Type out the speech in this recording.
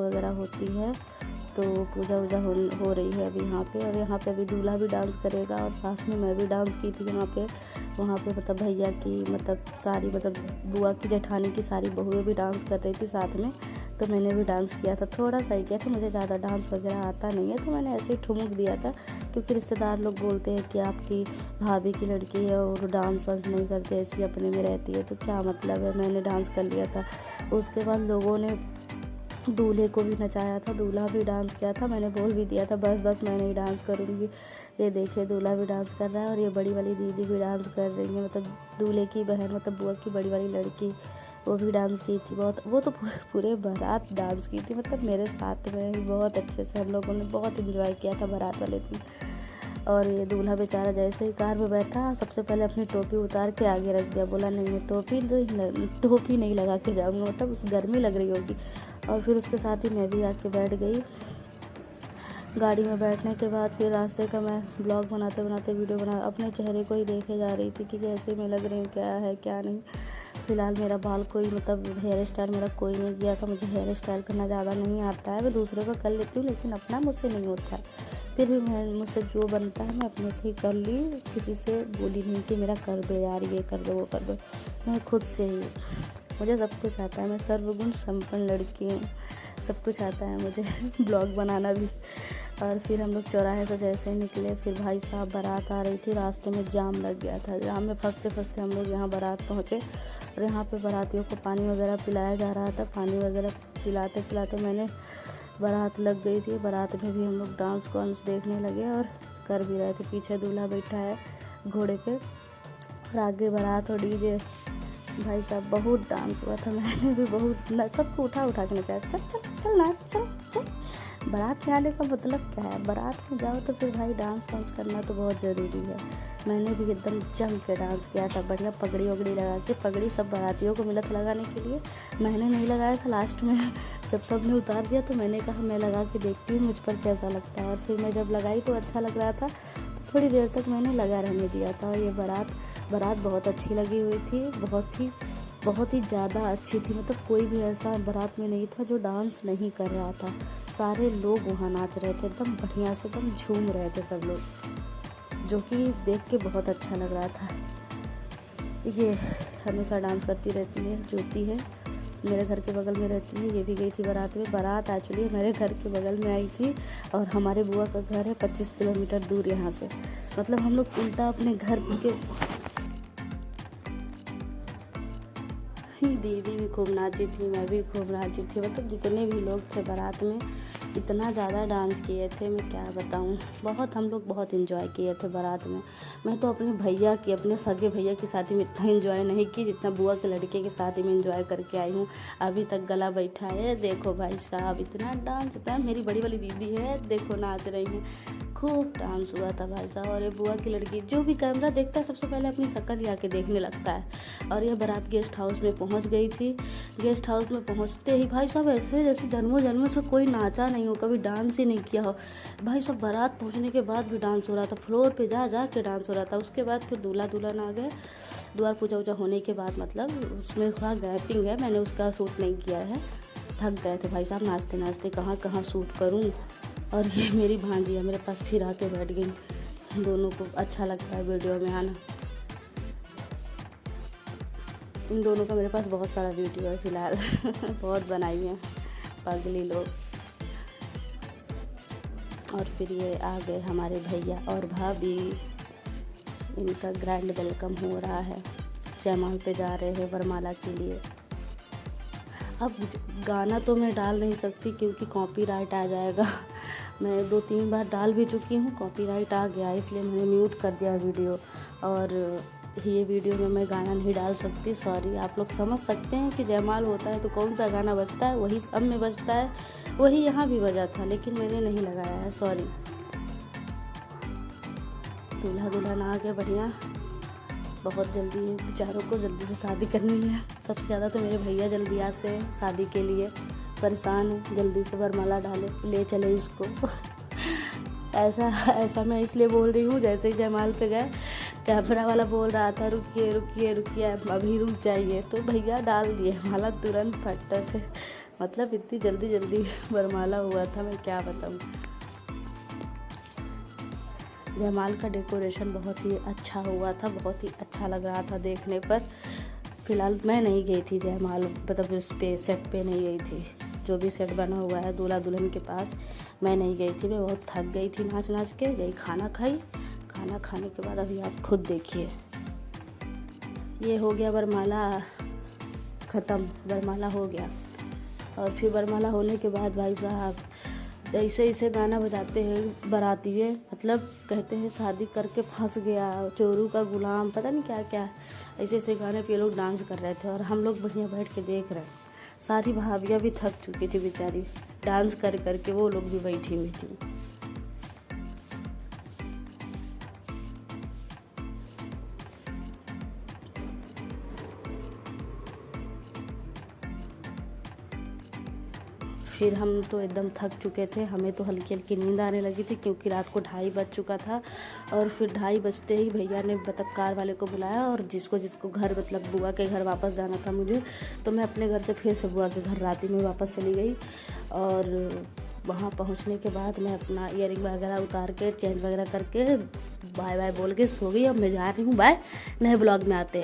वगैरह होती है, तो पूजा वूजा हो रही है अभी यहाँ पे। और यहाँ पे अभी दूल्हा भी डांस करेगा और साथ में मैं भी डांस की थी यहाँ पे। वहाँ पे मतलब भैया की मतलब सारी मतलब बुआ की जेठानी की सारी बहुएं भी डांस कर रही थी साथ में, तो मैंने भी डांस किया था। थोड़ा सा ही किया था, मुझे ज़्यादा डांस वगैरह आता नहीं है, तो मैंने ऐसे ही ठुमक दिया था, क्योंकि रिश्तेदार लोग बोलते हैं कि आपकी भाभी की लड़की है और डांस वांस नहीं करती, ऐसी अपने में रहती है, तो क्या मतलब है। मैंने डांस कर लिया था। उसके बाद लोगों ने दूल्हे को भी नचाया था, दूल्हा भी डांस किया था। मैंने बोल भी दिया था बस बस मैं नहीं डांस करूँगी। ये देखिए दूल्हा भी डांस कर रहा है और ये बड़ी वाली दीदी भी डांस कर रही है, मतलब दूल्हे की बहन, मतलब बुआ की बड़ी वाली लड़की, वो भी डांस की थी बहुत। वो तो पूरे बारात डांस की थी, मतलब मेरे साथ में ही बहुत अच्छे से हम लोगों ने बहुत इन्जॉय किया था बारात वाले दिन। और ये दूल्हा बेचारा जैसे ही कार में बैठा, सबसे पहले अपनी टोपी उतार के आगे रख दिया, बोला नहीं मैं टोपी नहीं लगा के जाऊँगा, मतलब उस गर्मी लग रही होगी। और फिर उसके साथ ही मैं भी आके बैठ गई। गाड़ी में बैठने के बाद फिर रास्ते का मैं ब्लॉग बनाते बनाते वीडियो बना अपने चेहरे को ही देखे जा रही थी कि कैसे मैं लग रही हूँ, क्या है क्या नहीं। फ़िलहाल मेरा बाल कोई मतलब हेयर स्टाइल मेरा कोई नहीं किया था, मुझे हेयर स्टाइल करना ज़्यादा नहीं आता है, मैं दूसरों का कर लेती हूँ लेकिन अपना मुझसे नहीं होता है। फिर भी मैं मुझसे जो बनता है मैं अपने से ही कर ली, किसी से बोली नहीं कि मेरा कर दो यार, ये कर दो वो कर दो, मैं खुद से ही। मुझे सब कुछ आता है, मैं सर्वगुण संपन्न लड़की हूँ, सब कुछ आता है मुझे ब्लॉग बनाना भी। और फिर हम लोग चौराहे से जैसे ही निकले, फिर भाई साहब बारात आ रही थी, रास्ते में जाम लग गया था, जाम में फंसते फंसते हम लोग यहाँ बारात पहुँचे। और यहाँ पे बारातियों को पानी वगैरह पिलाया जा रहा था, पानी वगैरह पिलाते पिलाते मैंने बारात लग गई थी। बारात में भी हम लोग डांस वांस देखने लगे और कर भी रहे थे। पीछे दूल्हा बैठा है घोड़े पे और आगे बारात और डीजे। भाई साहब बहुत डांस हुआ था, मैंने भी बहुत सबको उठा उठा के नचाया, चल चल चल नाच चल चल। बारात में आने का मतलब क्या है, बारात में जाओ तो फिर भाई डांस वांस करना तो बहुत ज़रूरी है। मैंने भी एकदम जम के डांस किया था, बढ़िया पगड़ी वगड़ी लगा के। पगड़ी सब बारातियों को मिला था लगाने के लिए, मैंने नहीं लगाया था। लास्ट में जब सब ने उतार दिया तो मैंने कहा मैं लगा के देखती हूँ मुझ पर कैसा लगता है। और फिर मैं जब लगाई तो अच्छा लग रहा था, तो थोड़ी देर तक मैंने लगा रहने दिया था। और ये बारात बहुत अच्छी लगी हुई थी, बहुत ही ज़्यादा अच्छी थी। मतलब कोई भी ऐसा बारात में नहीं था जो डांस नहीं कर रहा था, सारे लोग वहाँ नाच रहे थे, एकदम बढ़िया से एकदम झूम रहे थे सब लोग, जो कि देख के बहुत अच्छा लग रहा था। ये हमेशा डांस करती रहती है, ज्योति है, मेरे घर के बगल में रहती है, ये भी गई थी बारात में। बारात एक्चुअली मेरे घर के बगल में आई थी और हमारे बुआ का घर है 25 किलोमीटर दूर यहाँ से। मतलब हम लोग उल्टा अपने घर के। दीदी भी खूब नाची थी, मैं भी खूब नाची थी, मतलब जितने भी लोग थे बारात में इतना ज़्यादा डांस किए थे, मैं क्या बताऊं। हम लोग बहुत एंजॉय किए थे बारात में। मैं तो अपने सगे भैया की शादी में इतना एंजॉय नहीं की जितना बुआ के लड़के की शादी में एंजॉय करके आई हूँ। अभी तक गला बैठा है, देखो भाई साहब इतना डांस होता है। मेरी बड़ी वाली दीदी है, देखो नाच रही हैं, खूब डांस हुआ था भाई साहब। और ये बुआ की लड़की, जो भी कैमरा देखता है सबसे पहले अपनी शक्ल ही आके देखने लगता है। और ये बारात गेस्ट हाउस में पहुंच गई थी। गेस्ट हाउस में पहुंचते ही भाई साहब ऐसे जैसे जन्मों से कोई नाचा नहीं हो, कभी डांस ही नहीं किया हो। भाई साहब बारात पहुंचने के बाद भी डांस हो रहा था, फ्लोर पे जा के डांस हो रहा था। उसके बाद फिर दूल्हा दुल्हन आ गए। द्वार पूजा वूजा होने के बाद मतलब उसमें थोड़ा गैपिंग है, मैंने उसका शूट नहीं किया है, थक गए थे भाई साहब नाचते नाचते, कहाँ शूट करूँ। और ये मेरी भांजी है मेरे पास, फिर आके बैठ गई। दोनों को अच्छा लगता है वीडियो में आना। इन दोनों का मेरे पास बहुत सारा वीडियो है फ़िलहाल बहुत बनाई हैं पगली लोग। और फिर ये आ गए हमारे भैया और भाभी, इनका ग्रैंड वेलकम हो रहा है। जयमाल पे जा रहे हैं वरमाला के लिए। अब गाना तो मैं डाल नहीं सकती क्योंकि कॉपीराइट आ जाएगा। मैं 2-3 बार डाल भी चुकी हूँ, कॉपीराइट आ गया, इसलिए मैंने म्यूट कर दिया वीडियो। और ये वीडियो में मैं गाना नहीं डाल सकती, सॉरी। आप लोग समझ सकते हैं कि जयमाल होता है तो कौन सा गाना बजता है, वही सब में बजता है, वही यहाँ भी बजा था, लेकिन मैंने नहीं लगाया है, सॉरी। दूल्हा दुल्हन आ गया बढ़िया। बहुत जल्दी है बेचारों को, जल्दी से शादी करनी है। सबसे ज़्यादा तो मेरे भैया जल्दी से शादी के लिए परेशान है, जल्दी से वरमाला डाले, ले चले इसको ऐसा मैं इसलिए बोल रही हूँ, जैसे ही जयमाल पे गए कैमरा वाला बोल रहा था रुकिए रुकिए रुकिए अभी रुक जाइए, तो भैया डाल दिए माला तुरंत फट से। मतलब इतनी जल्दी जल्दी वरमाला हुआ था, मैं क्या बताऊँ। जयमाल का डेकोरेशन बहुत ही अच्छा हुआ था, बहुत ही अच्छा लग रहा था देखने पर। फ़िलहाल मैं नहीं गई थी जयमाल, मतलब उस पे सेट पे नहीं गई थी। जो भी सेट बना हुआ है दूल्हा दुल्हन के पास, मैं नहीं गई थी। मैं बहुत थक गई थी नाच नाच के। गई खाना खाई, खाना खाने के बाद अभी आप खुद देखिए, ये हो गया वरमाला ख़त्म, वरमाला हो गया। और फिर वरमाला होने के बाद भाई साहब ऐसे ऐसे गाना बजाते हैं बारातिये, मतलब कहते हैं शादी करके फंस गया, चोरू का गुलाम, पता नहीं क्या क्या, ऐसे ऐसे गाने पे लोग डांस कर रहे थे और हम लोग बढ़िया बैठ के देख रहे हैं। सारी भाभियाँ भी थक चुकी थी बेचारी, डांस कर करके वो लोग भी बैठी हुई थी। फिर हम तो एकदम थक चुके थे, हमें तो हल्की हल्की नींद आने लगी थी क्योंकि रात को 2:30 बज चुका था। और फिर 2:30 बजते ही भैया ने मतलब कार वाले को बुलाया, और जिसको जिसको घर मतलब बुआ के घर वापस जाना था मुझे, तो मैं अपने घर से फिर से बुआ के घर रात में वापस चली गई। और वहाँ पहुँचने के बाद मैं अपना ईयरिंग वगैरह उतार के चेंज वगैरह करके बाय बाय बोल के सो गई। अब मैं जा रही हूँ, बाय, नए ब्लॉग में आते हैं।